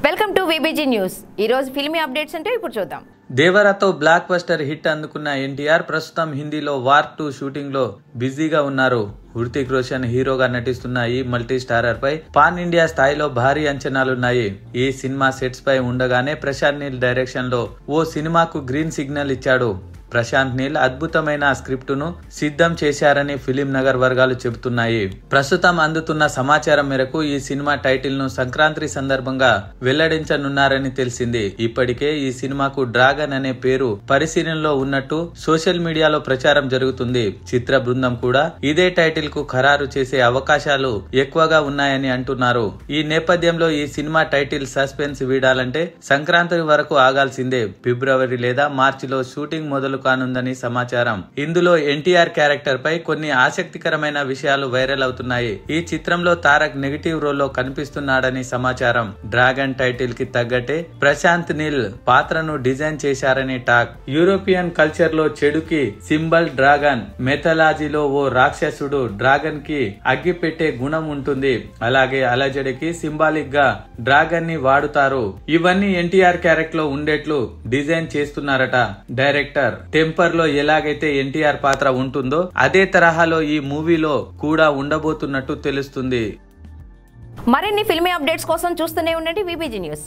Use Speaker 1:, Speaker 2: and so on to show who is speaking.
Speaker 1: Welcome to VBG news. ఈ రోజు filmy updates అంటే ఇప్పుడు చూద్దాం.
Speaker 2: దేవరాతో బ్లాక్ బస్టర్ హిట్ అందుకున్న ఎన్టీఆర్ ప్రస్తుతం హిందీలో వార్ 2 షూటింగ్ లో బిజీగా ఉన్నారు. హృతిక్ రోషన్ హీరోగా నటిస్తున్న ఈ మల్టీ స్టారర్ పై పాన్ ఇండియా స్థాయిలో భారీ అంచనాలున్నాయి. ఈ సినిమా సెట్స్ పై ఉండగానే ప్రశాంత్ నీల్ డైరెక్షన్ లో ఓ సినిమాకు గ్రీన్ సిగ్నల్ ఇచ్చాడు. ప్రశాంత్ నీల్ అద్భుతమైన స్క్రిప్ట్ ను సిద్ధం చేశారని ఫిలిం నగర్ వర్గాలు చెబుతున్నాయి. ప్రస్తుతం అందుతున్న సమాచారం మేరకు ఈ సినిమా టైటిల్ ను సంక్రాంతి సందర్భంగా వెల్లడించనున్నారని తెలిసింది. ఇప్పటికే ఈ సినిమాకు డ్రాగన్ అనే పేరు పరిశీలనలో ఉన్నట్టు సోషల్ మీడియాలో ప్రచారం జరుగుతుంది. చిత్ర బృందం కూడా ఇదే టైటిల్ కు ఖరారు చేసే అవకాశాలు ఎక్కువగా ఉన్నాయని అంటున్నారు. ఈ నేపథ్యంలో ఈ సినిమా టైటిల్ సస్పెన్స్ వీడాలంటే సంక్రాంతి వరకు ఆగాల్సిందే. ఫిబ్రవరి లేదా మార్చిలో షూటింగ్ మొదలు కానుందని సమాచారం. ఇందులో ఎన్టీఆర్ క్యారెక్టర్ పై కొన్ని ఆసక్తికరమైన విషయాలు వైరల్ అవుతున్నాయి. ఈ చిత్రంలో తారక్ నెగటివ్ రోల్ లో కనిపిస్తున్నాడని సమాచారం. డ్రాగన్ టైటిల్ కి తగ్గట్టే ప్రశాంత్ నీల్ పాత్రను డిజైన్ చేశారని టాక్. యూరోపియన్ కల్చర్ లో చెడుకి సింబల్ డ్రాగన్. మెథలాజీలో ఓ రాక్షసుడు డ్రాగన్ కి అగ్గి పెట్టే గుణం ఉంటుంది. అలాగే అలజడికి సింబాలిక్ గా డ్రాగన్ ని వాడుతారు. ఇవన్నీ ఎన్టీఆర్ క్యారెక్టర్ లో ఉండేట్లు డిజైన్ చేస్తున్నారట డైరెక్టర్. టెంపర్ లో ఎలాగైతే ఎన్టీఆర్ పాత్ర ఉంటుందో అదే తరహాలో ఈ మూవీలో కూడా ఉండబోతున్నట్టు తెలుస్తుంది.
Speaker 1: మరిన్ని ఫిల్మీ అప్డేట్స్ కోసం చూస్తూనే ఉండండి విబిజి న్యూస్.